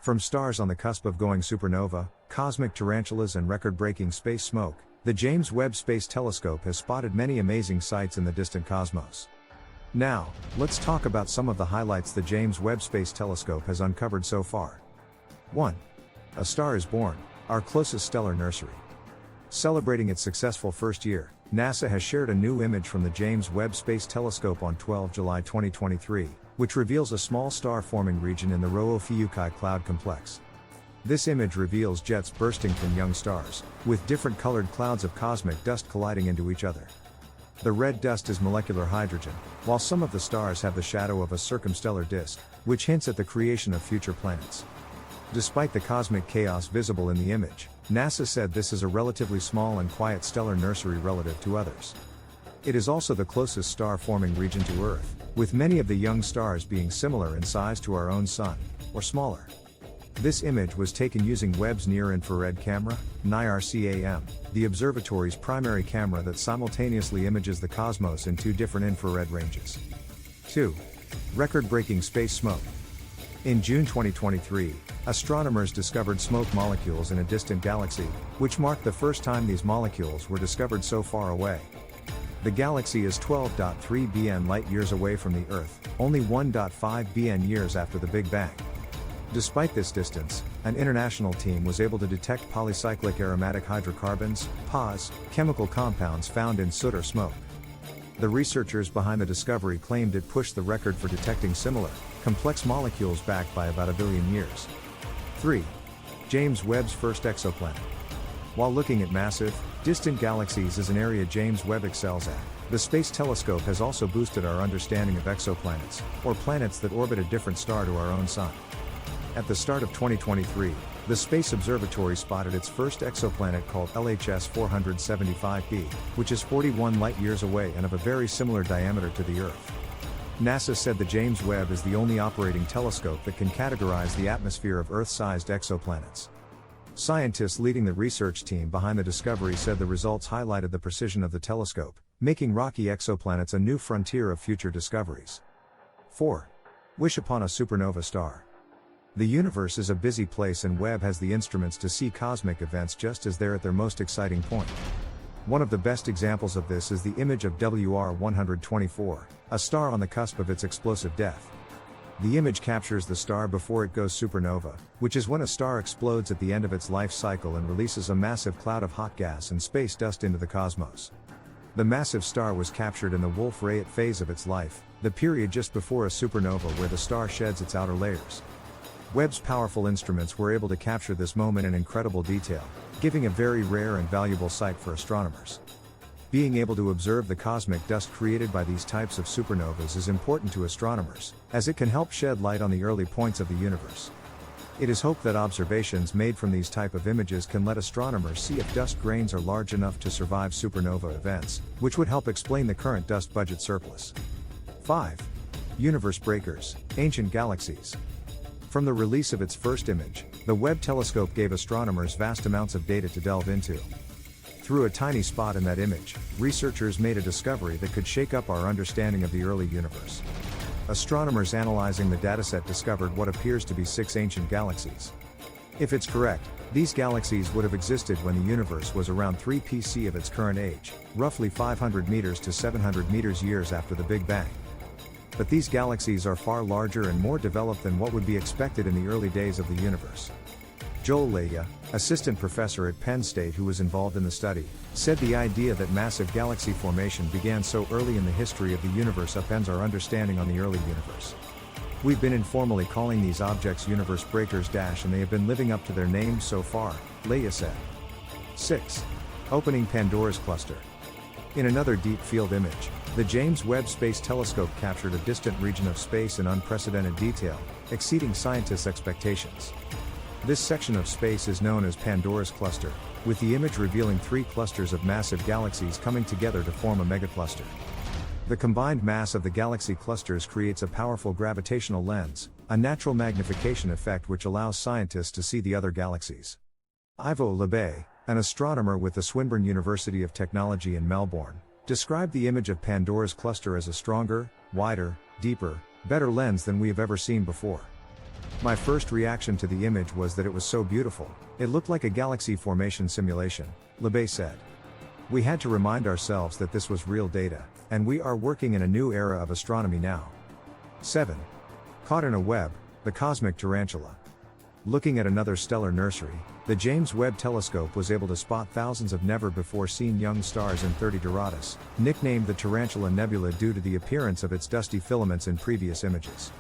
From stars on the cusp of going supernova, cosmic tarantulas and record-breaking space smoke, the James Webb Space Telescope has spotted many amazing sights in the distant cosmos. Now, let's talk about some of the highlights the James Webb Space Telescope has uncovered so far. 1. A star is born, our closest stellar nursery. Celebrating its successful first year, NASA has shared a new image from the James Webb Space Telescope on 12 July 2023, which reveals a small star-forming region in the Rho-Ophiuchi cloud complex. This image reveals jets bursting from young stars, with different colored clouds of cosmic dust colliding into each other. The red dust is molecular hydrogen, while some of the stars have the shadow of a circumstellar disk, which hints at the creation of future planets. Despite the cosmic chaos visible in the image, NASA said this is a relatively small and quiet stellar nursery relative to others. It is also the closest star-forming region to Earth, with many of the young stars being similar in size to our own Sun, or smaller. This image was taken using Webb's near-infrared camera, NIRCam, the observatory's primary camera that simultaneously images the cosmos in two different infrared ranges. 2. Record-breaking space smoke. In June 2023, astronomers discovered smoke molecules in a distant galaxy, which marked the first time these molecules were discovered so far away. The galaxy is 12.3 bn light-years away from the Earth, only 1.5 bn years after the Big Bang. Despite this distance, an international team was able to detect polycyclic aromatic hydrocarbons, PAHs, chemical compounds found in soot or smoke. The researchers behind the discovery claimed it pushed the record for detecting similar, complex molecules back by about a billion years. 3. James Webb's first exoplanet. While looking at massive, distant galaxies is an area James Webb excels at, the Space Telescope has also boosted our understanding of exoplanets, or planets that orbit a different star to our own Sun. At the start of 2023, the Space Observatory spotted its first exoplanet called LHS 475b, which is 41 light-years away and of a very similar diameter to the Earth. NASA said the James Webb is the only operating telescope that can categorize the atmosphere of Earth-sized exoplanets. Scientists leading the research team behind the discovery said the results highlighted the precision of the telescope, making rocky exoplanets a new frontier of future discoveries. 4. Wish upon a supernova star. The universe is a busy place and Webb has the instruments to see cosmic events just as they're at their most exciting point. One of the best examples of this is the image of WR124, a star on the cusp of its explosive death. The image captures the star before it goes supernova, which is when a star explodes at the end of its life cycle and releases a massive cloud of hot gas and space dust into the cosmos. The massive star was captured in the Wolf-Rayet phase of its life, the period just before a supernova where the star sheds its outer layers. Webb's powerful instruments were able to capture this moment in incredible detail, giving a very rare and valuable sight for astronomers. Being able to observe the cosmic dust created by these types of supernovas is important to astronomers, as it can help shed light on the early points of the universe. It is hoped that observations made from these type of images can let astronomers see if dust grains are large enough to survive supernova events, which would help explain the current dust budget surplus. 5. Universe breakers, ancient galaxies. From the release of its first image, the Webb telescope gave astronomers vast amounts of data to delve into. Through a tiny spot in that image, researchers made a discovery that could shake up our understanding of the early universe. Astronomers analyzing the dataset discovered what appears to be 6 ancient galaxies. If it's correct, these galaxies would have existed when the universe was around 3 PC of its current age, roughly 500 meters to 700 meters years after the Big Bang. But these galaxies are far larger and more developed than what would be expected in the early days of the universe. Joel Leja, assistant professor at Penn State who was involved in the study, said the idea that massive galaxy formation began so early in the history of the universe upends our understanding on the early universe. We've been informally calling these objects universe breakers and they have been living up to their names so far, Leja said. 6. Opening Pandora's cluster. In another deep field image, the James Webb Space Telescope captured a distant region of space in unprecedented detail, exceeding scientists' expectations. This section of space is known as Pandora's cluster, with the image revealing 3 clusters of massive galaxies coming together to form a megacluster. The combined mass of the galaxy clusters creates a powerful gravitational lens, a natural magnification effect which allows scientists to see the other galaxies. Ivo Lebay, an astronomer with the Swinburne University of Technology in Melbourne, described the image of Pandora's cluster as a stronger, wider, deeper, better lens than we have ever seen before. My first reaction to the image was that it was so beautiful, it looked like a galaxy formation simulation, Libet said. We had to remind ourselves that this was real data, and we are working in a new era of astronomy now. 7. Caught in a web, the cosmic tarantula. Looking at another stellar nursery, the James Webb Telescope was able to spot thousands of never-before-seen young stars in 30 Doradus, nicknamed the Tarantula Nebula due to the appearance of its dusty filaments in previous images.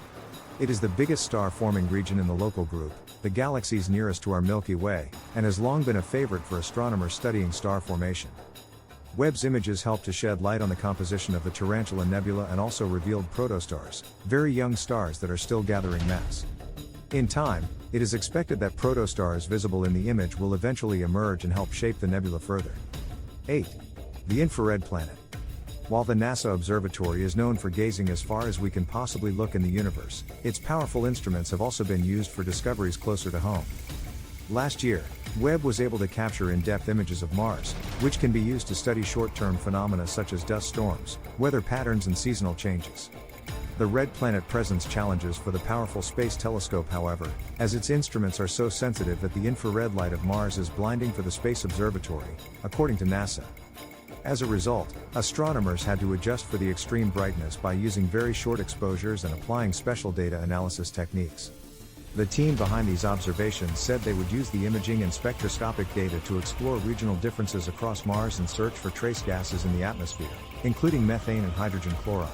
It is the biggest star-forming region in the local group, the galaxies nearest to our Milky Way, and has long been a favorite for astronomers studying star formation. Webb's images help to shed light on the composition of the Tarantula Nebula and also revealed protostars, very young stars that are still gathering mass. In time, it is expected that protostars visible in the image will eventually emerge and help shape the nebula further. 8. The infrared planet. While the NASA Observatory is known for gazing as far as we can possibly look in the universe, its powerful instruments have also been used for discoveries closer to home. Last year, Webb was able to capture in-depth images of Mars, which can be used to study short-term phenomena such as dust storms, weather patterns and seasonal changes. The red planet presents challenges for the powerful space telescope, however, as its instruments are so sensitive that the infrared light of Mars is blinding for the Space Observatory, according to NASA. As a result, astronomers had to adjust for the extreme brightness by using very short exposures and applying special data analysis techniques. The team behind these observations said they would use the imaging and spectroscopic data to explore regional differences across Mars and search for trace gases in the atmosphere, including methane and hydrogen chloride.